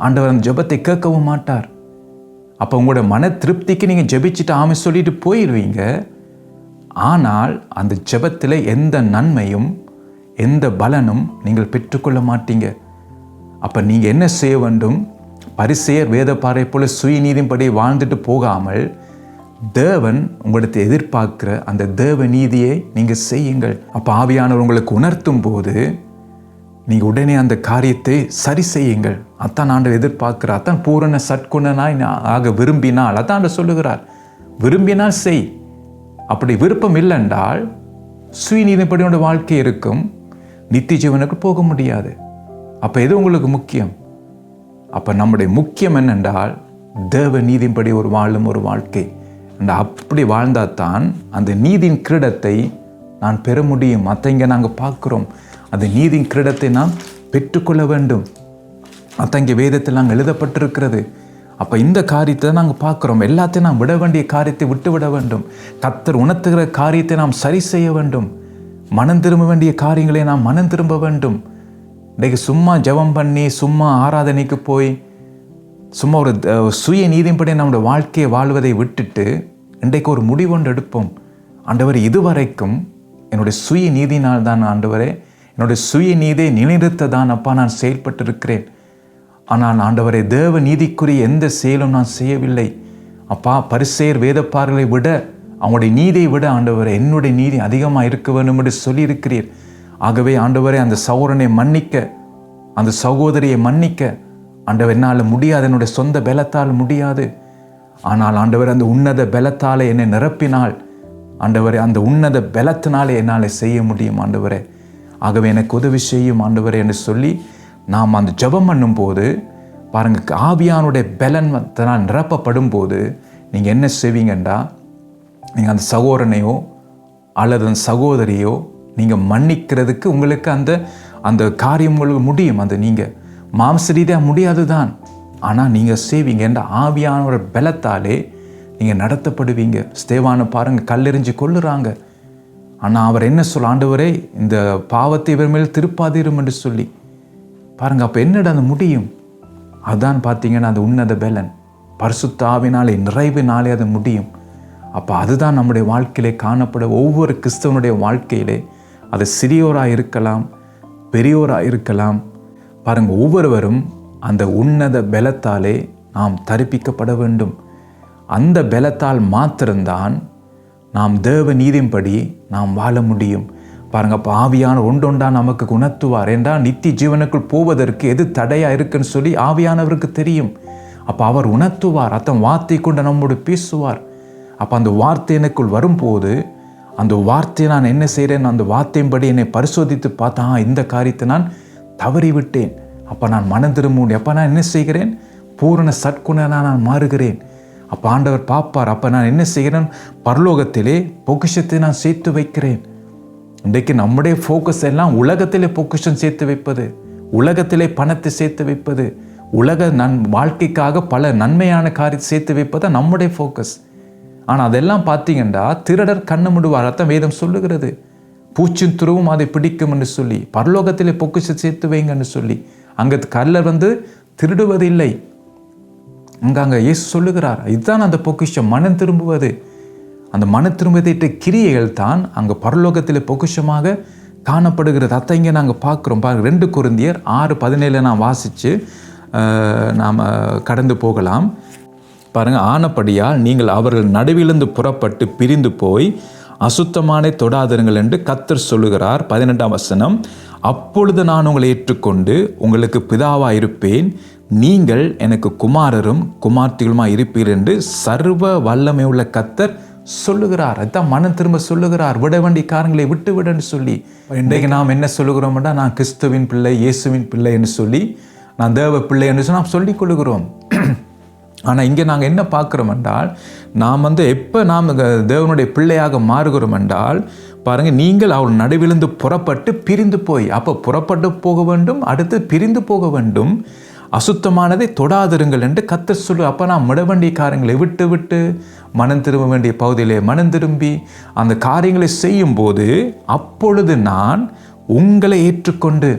[SPEAKER 1] ஆண்டவர் அந்த ஜெபத்தை கேட்கவும் மாட்டார். அப்போ உங்களோட மன திருப்திக்கு நீங்கள் ஜெபிச்சுட்டு ஆமை சொல்லிட்டு போயிடுவீங்க. ஆனால் அந்த ஜெபத்தில் எந்த நன்மையும் எந்த பலனும் நீங்கள் பெற்றுக்கொள்ள மாட்டீங்க. அப்போ நீங்கள் என்ன செய்ய வேண்டும்? பரிசேயர் வேதபாரை போல சுயநீதியின்படி வாழ்ந்துட்டு போகாமல் தேவன் உங்களுக்கு எதிர்பார்க்கிற அந்த தேவ நீதியை நீங்கள் செய்யுங்கள். அப்போ ஆவியானவர் உங்களுக்கு உணர்த்தும் போது நீங்கள் உடனே அந்த காரியத்தை சரி செய்யுங்கள். அத்தான் ஆண்டவர் எதிர்பார்க்கிறார். அத்தான் பூரண சற்குணனாய் ஆக விரும்பினால், அதான் சொல்லுகிறார், விரும்பினால் செய். அப்படி விருப்பம் இல்லை என்றால் சுயநீதிப்படியோட வாழ்க்கை இருக்கும், நித்திய ஜீவனுக்கு போக முடியாது. அப்போ எது உங்களுக்கு முக்கியம்? அப்போ நம்முடைய முக்கியம் என்னென்றால் தேவ நீதியின்படி வாழும் ஒரு வாழ்க்கை. அப்படி வாழ்ந்தால் தான் அந்த நீதியின் கிரீடத்தை நான் பெற முடியும். அதை இங்கே நாங்கள் பார்க்குறோம். அந்த நீதியின் கிரீடத்தை நாம் பெற்றுக்கொள்ள வேண்டும். அதை இங்கே வேதத்தில் நாங்கள் எழுதப்பட்டிருக்கிறது. அப்போ இந்த காரியத்தை நாங்கள் பார்க்குறோம். எல்லாத்தையும் நாம் விட வேண்டிய காரியத்தை விட்டு விட வேண்டும். கர்த்தர் உணர்த்துகிற காரியத்தை நாம் சரி செய்ய வேண்டும். மனம் திரும்ப வேண்டிய காரியங்களை நாம் மனம் திரும்ப வேண்டும். இன்றைக்கு சும்மா ஜெபம் பண்ணி, சும்மா ஆராதனைக்கு போய், சும்மா ஒரு சுய நீதியின்படி நம்முடைய வாழ்க்கையை வாழ்வதை விட்டுட்டு இன்றைக்கு ஒரு முடிவொன்று எடுப்போம். ஆண்டவரே, இதுவரைக்கும் என்னுடைய சுய நீதினால் தான் ஆண்டவரே, என்னுடைய சுய நீதியை நிலைநிறுத்த தான் அப்பா நான் செயல்பட்டிருக்கிறேன். ஆனால் ஆண்டவரே, தேவ நீதிக்குரிய எந்த செயலும் நான் செய்யவில்லை. அப்பா, பரிசேயர் வேதப்பார்களை விட, அவங்களுடைய நீதியை விட ஆண்டவரே என்னுடைய நீதி அதிகமாக இருக்க வேண்டும் என்று சொல்லியிருக்கிறீர். ஆகவே ஆண்டவரே, அந்த சகோதரனை மன்னிக்க, அந்த சகோதரியை மன்னிக்க ஆண்டவர் என்னால் முடியாது, என்னுடைய சொந்த பலத்தால் முடியாது. ஆனால் ஆண்டவர் அந்த உன்னத பலத்தால் என்னை நிரப்பினால் ஆண்டவரே, அந்த உன்னத பலத்தினாலே என்னால் செய்ய முடியும் ஆண்டவரே. ஆகவே எனக்கு உதவி செய்யும் ஆண்டவரே என்று சொல்லி நாம் அந்த ஜெபம் பண்ணும் போது பாருங்கள், ஆவியானுடைய பலனால் நிரப்பப்படும் போது நீங்கள் என்ன செய்வீங்கண்டா, நீங்கள் அந்த சகோதரனையோ அல்லது அந்த சகோதரியோ நீங்கள் மன்னிக்கிறதுக்கு உங்களுக்கு அந்த காரியம் உங்களுக்கு முடியும். அந்த நீங்கள் மாம்ச ரீதியாக முடியாது தான், ஆனால் நீங்கள் செய்வீங்க என்ற ஆவியானோட பலத்தாலே நீங்கள் நடத்தப்படுவீங்க. ஸ்தேவானை பாருங்கள், கல்லெறிஞ்சு கொள்ளுறாங்க. ஆனால் அவர் என்ன சொல்ல, ஆண்டவரே இந்த பாவத்தை இவர் மேல் திருப்பாதீரும் என்று சொல்லி பாருங்கள். அப்போ என்னடா அந்த முடியும்? அதான் பார்த்தீங்கன்னா அந்த உன்னத பலன் பரிசுத்த ஆவினாலே, நிறைவினாலே அது முடியும். அப்போ அதுதான் நம்முடைய வாழ்க்கையிலே காணப்பட, ஒவ்வொரு கிறிஸ்தவனுடைய வாழ்க்கையிலே, அது சிறியோராக இருக்கலாம், பெரியோராக இருக்கலாம். பாருங்கள், ஒவ்வொருவரும் அந்த உன்னத பலத்தாலே நாம் தரிப்பிக்கப்பட வேண்டும். அந்த பலத்தால் மாத்திரம்தான் நாம் தேவ நீதியின்படி நாம் வாழ முடியும். பாருங்கள், அப்போ ஆவியான ஒன்றொன்றா நமக்கு உணர்த்துவார். என்றால் நித்திய ஜீவனுக்குள் போவதற்கு எது தடையாக இருக்குன்னு சொல்லி ஆவியானவருக்கு தெரியும். அப்போ அவர் உணர்த்துவார். அத்தன் வார்த்தை கொண்டு நம்மோடு பேசுவார். அப்போ அந்த வார்த்தை எனக்குள் வரும்போது அந்த வார்த்தையை நான் என்ன செய்கிறேன், அந்த வார்த்தையின்படி என்னை பரிசோதித்து பார்த்தா இந்த காரியத்தை நான் தவறிவிட்டேன். அப்போ நான் மனம் திரும்ப, அப்போ நான் என்ன செய்கிறேன், பூரண சற்குணனாக நான் மாறுகிறேன். அப்போ ஆண்டவர் பார்ப்பார். அப்போ நான் என்ன செய்கிறேன், பரலோகத்திலே பொக்கிஷத்தை நான் சேர்த்து வைக்கிறேன். இன்றைக்கு நம்முடைய ஃபோக்கஸ் எல்லாம் உலகத்திலே பொக்கிஷம் சேர்த்து வைப்பது, உலகத்திலே பணத்தை சேர்த்து வைப்பது, உலக வாழ்க்கைக்காக பல நன்மையான காரியத்தை சேர்த்து வைப்பதை நம்முடைய ஃபோக்கஸ். ஆனால் அதெல்லாம் பார்த்தீங்கன்னா திருடர் கண்ணு முடுவார். அதான் வேதம் சொல்லுகிறது. பூச்சின் துருவும் அதை பிடிக்கும் என்று சொல்லி, பரலோகத்திலே பொக்கிஷம் சேர்த்து வைங்கன்னு சொல்லி. அங்கே கல்லர் திருடுவதில்லை. அங்கே இயேசு சொல்லுகிறார், இதுதான் அந்த பொக்கிஷம், மனம் திரும்புவது. அந்த மன திரும்புவதை கிரியைகள் தான் அங்கே பரலோகத்திலே பொக்கிஷமாக காணப்படுகிறது. அதை இங்கே நாங்கள் பார்க்குறோம். 2 கொரிந்தியர் 6:17 நான் வாசித்து நாம் கடந்து போகலாம். பாருங்கள், ஆனபடியால் நீங்கள் அவர்கள் நடுவிலிருந்து புறப்பட்டு பிரிந்து போய் அசுத்தமானே தொடாதிருங்கள் என்று கர்த்தர் சொல்லுகிறார். 18ஆம் வசனம், அப்பொழுது நான் உங்களை ஏற்றுக்கொண்டு உங்களுக்கு பிதாவாக இருப்பேன், நீங்கள் எனக்கு குமாரரும் குமார்த்திகளுமாய் இருப்பீர்கள் என்று சர்வ வல்லமை உள்ள கர்த்தர் சொல்லுகிறார். அதுதான் மனம் திரும்ப சொல்லுகிறார். விட வேண்டிய காரியங்களை விட்டு விடன்னு சொல்லி. இன்றைக்கு நாம் என்ன சொல்லுகிறோம்னா, நான் கிறிஸ்துவின் பிள்ளை, இயேசுவின் பிள்ளை என்று சொல்லி, நான் தேவ பிள்ளை என்று சொல்லி நாம் சொல்லிக் கொள்ளுகிறோம். ஆனால் இங்கே நாங்கள் என்ன பார்க்குறோம் என்றால், நாம் எப்போ நாம் தேவனுடைய பிள்ளையாக மாறுகிறோம் என்றால், பாருங்கள், நீங்கள் அவள் நடுவிலிருந்து புறப்பட்டு பிரிந்து போய், அப்போ புறப்பட்டு போக வேண்டும், அடுத்து பிரிந்து போக வேண்டும், அசுத்தமானதை தொடாதிருங்கள் என்று கர்த்தர் சொல்லு. அப்போ நான் விட வேண்டிய காரியங்களை விட்டு விட்டு மனம் திரும்ப வேண்டிய பகுதியிலே மனம் திரும்பி அந்த காரியங்களை செய்யும்போது, அப்பொழுது நான் உங்களை ஏற்றுக்கொண்டு.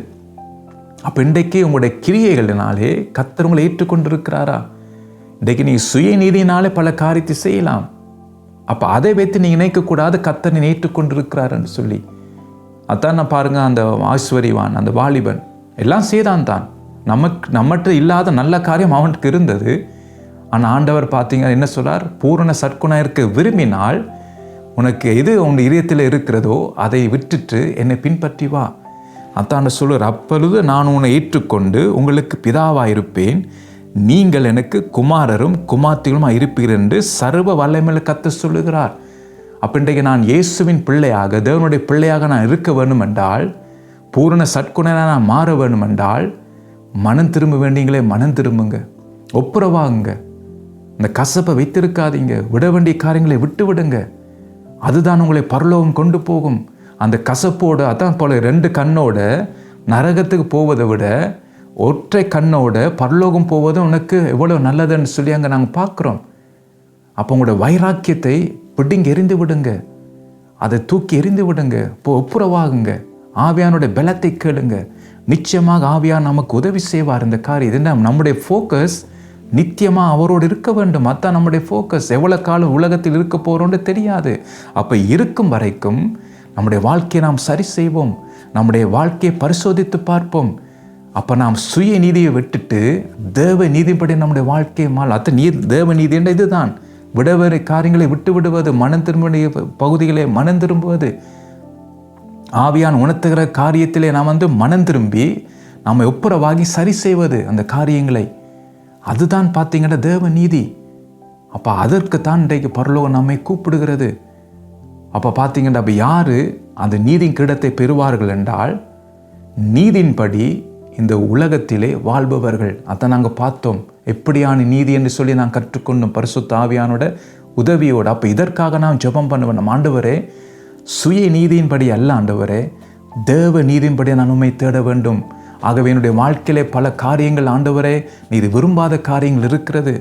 [SPEAKER 1] அப்போ இன்றைக்கு உங்களுடைய கிரியைகளினாலே கர்த்தர் உங்களை ஏற்றுக்கொண்டு இருக்கிறாரா? இன்றைக்கு நீங்கள் சுயநீதியினாலே பல காரியத்தை செய்யலாம். அப்போ அதை வைத்து நீங்கள் நினைக்கக்கூடாது கர்த்தரை ஏற்றுக்கொண்டிருக்கிறாருன்னு சொல்லி. அதான் நான் பாருங்கள், அந்த ஐஸ்வர்யவான், அந்த வாலிபன் எல்லாம் செய்தான் தான். நம்மகிட்ட இல்லாத நல்ல காரியம் அவனுக்கு இருந்தது. ஆனால் ஆண்டவர் பார்த்தீங்க என்ன சொல்றார்? பூரண சற்குணம் இருக்க விரும்பினால் உனக்கு எது உன் இதயத்தில் இருக்கிறதோ அதை விட்டுட்டு என்னை பின்பற்றி வா. அதான் சொல்லுவார், அப்பொழுது நான் உன்னை ஏற்றுக்கொண்டு உங்களுக்கு பிதாவாக இருப்பேன், நீங்கள் எனக்கு குமாரரும் குமார்த்திகளுமாக இருப்பீர்கள் என்று சர்வ வல்லமையுள்ள கர்த்தர் சொல்லுகிறார். அப்போ இன்றைக்கு நான் இயேசுவின் பிள்ளையாக, தேவனுடைய பிள்ளையாக நான் இருக்க வேண்டும் என்றால், பூரண சற்குணனாக நான் மாற வேண்டும் என்றால், மனம் திரும்ப வேண்டியங்களே மனம் திரும்புங்க, ஒப்புரவாகுங்க, இந்த கசப்பை வைத்திருக்காதீங்க, விட வேண்டிய காரியங்களை விட்டு விடுங்க. அதுதான் உங்களை பரலோகம் கொண்டு போகும். அந்த கசப்போடு, அதான் போல 2 கண்ணோட நரகத்துக்கு போவதை விட ஒற்றை கண்ணோட பரலோகம் போவது உனக்கு எவ்வளோ நல்லதுன்னு சொல்லி அங்கே நாங்கள் பார்க்குறோம். அப்போ உங்களோட வைராக்கியத்தை பிடிங்க எரிந்து விடுங்க, அதை தூக்கி எரிந்து விடுங்க, இப்போ ஒப்புரவாகுங்க, ஆவியானுடைய பலத்தை கேளுங்க. நிச்சயமாக ஆவியான் நமக்கு உதவி செய்வார். இந்த காரியம் இது நம்முடைய ஃபோக்கஸ் நித்தியமாக அவரோடு இருக்க வேண்டும். அதுதான் நம்முடைய ஃபோக்கஸ். எவ்வளோ காலம் உலகத்தில் இருக்க போகிறோன்னு தெரியாது. அப்போ இருக்கும் வரைக்கும் நம்முடைய வாழ்க்கையை நாம் சரி செய்வோம், நம்முடைய வாழ்க்கையை பரிசோதித்து பார்ப்போம். அப்போ நாம் சுய நீதியை விட்டுட்டு தேவ நீதிப்படி நம்முடைய வாழ்க்கையை தேவ நீதி என்ற இதுதான் விடவேறு காரியங்களை விட்டு விடுவது, மனம் திரும்பிய பகுதிகளை மனம் திரும்புவது, ஆவியான் உணர்த்துகிற காரியத்திலே நாம் மனம் திரும்பி நாம் ஒப்புரவாகி சரி செய்வது அந்த காரியங்களை. அதுதான் பார்த்தீங்கன்னா தேவ நீதி. அப்போ அதற்கு தான் இன்றைக்கு பரலோகம் நம்மை கூப்பிடுகிறது. அப்போ பார்த்தீங்கன்னா அப்போ யார் அந்த நீதியின் கிரீடத்தை பெறுவார்கள் என்றால், நீதியின்படி இந்த உலகத்திலே வாழ்பவர்கள். அதை நாங்கள் பார்த்தோம், எப்படியான நீதி என்று சொல்லி நான் கற்றுக்கொண்டோம் பரிசுத்த ஆவியானோட உதவியோடு. அப்போ இதற்காக நாம் ஜெபம் பண்ணுவேன், ஆண்டவரே சுய நீதியின்படி அல்ல ஆண்டவரே, தேவ நீதியின்படி நான் உம்மை தேட வேண்டும். ஆகவே என்னுடைய வாழ்க்கையிலே பல காரியங்கள் ஆண்டவரே நீர் விரும்பாத காரியங்கள் இருக்கிறது.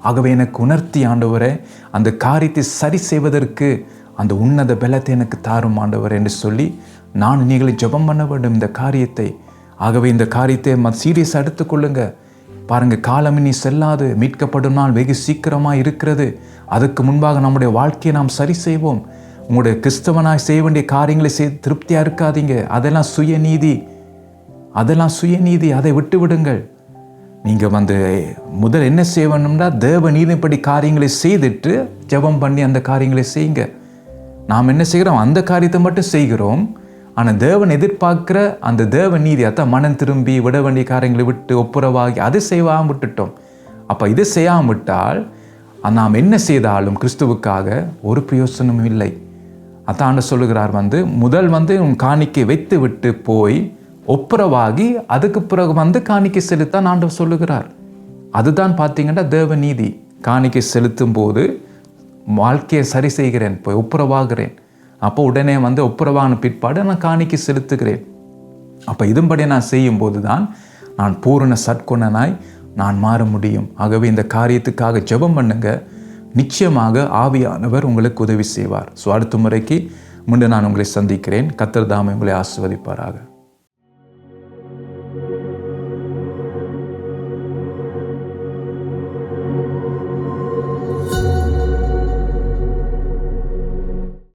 [SPEAKER 1] ஆகவே எனக்கு உணர்த்தி ஆண்டவரே அந்த காரியத்தை சரி செய்வதற்கு அந்த உன்னத பலத்தை எனக்கு தாரும் ஆண்டவரே என்று சொல்லி நான் நீங்களை ஜெபம் பண்ண வேண்டும் இந்த காரியத்தை. ஆகவே இந்த காரியத்தை சீரியஸாக எடுத்துக்கொள்ளுங்க. பாருங்கள், காலம் இனி செல்லாது, மீட்கப்படும் நாள் வெகு சீக்கிரமாக இருக்கிறது. அதுக்கு முன்பாக நம்முடைய வாழ்க்கையை நாம் சரி செய்வோம். உங்களுடைய கிறிஸ்தவனாய் செய்ய வேண்டிய காரியங்களை செய்து திருப்தியாக இருக்காதீங்க. அதெல்லாம் சுயநீதி, அதை விட்டு விடுங்கள். நீங்கள் முதல் என்ன செய்யணும்னா தேவ நீதிப்படி காரியங்களை செய்துட்டு ஜெபம் பண்ணி அந்த காரியங்களை செய்யுங்க. நாம் என்ன செய்கிறோம்? அந்த காரியத்தை மட்டும் செய்கிறோம். ஆனால் தேவன் எதிர்பார்க்குற அந்த தேவ நீதி, அதான் மனம் திரும்பி விட வேண்டிய காரியங்களை விட்டு ஒப்புரவாகி அதை செய்யாமல் விட்டுட்டோம். அப்போ இதை செய்யாமல் விட்டால் நாம் என்ன செய்தாலும் கிறிஸ்துவுக்காக ஒரு பிரயோசனமும் இல்லை. அதான் ஆண்டவர் சொல்லுகிறார், முதல் உன் காணிக்கை வைத்து விட்டு போய் ஒப்புரவாகி அதுக்கு பிறகு காணிக்கை செலுத்தான் ஆண்டவர் சொல்லுகிறார். அதுதான் பார்த்தீங்கன்னா தேவ நீதி. காணிக்கை செலுத்தும் போது வாழ்க்கையை சரி செய்கிறேன், போய் ஒப்புரவாகிறேன். அப்போ உடனே ஒப்புரவான பிற்பாடு நான் காணிக்கை செலுத்துகிறேன். அப்போ இதுபடி நான் செய்யும்போது தான் நான் பூரண சற்குணனாய் நான் மாற முடியும். ஆகவே இந்த காரியத்துக்காக ஜெபம் பண்ணுங்க. நிச்சயமாக ஆவியானவர் உங்களுக்கு உதவி செய்வார். ஸோ அடுத்த முறைக்கு முன்பு நான் உங்களை சந்திக்கிறேன். கர்த்தர் தாமே உங்களை ஆசீர்வதிப்பாராக.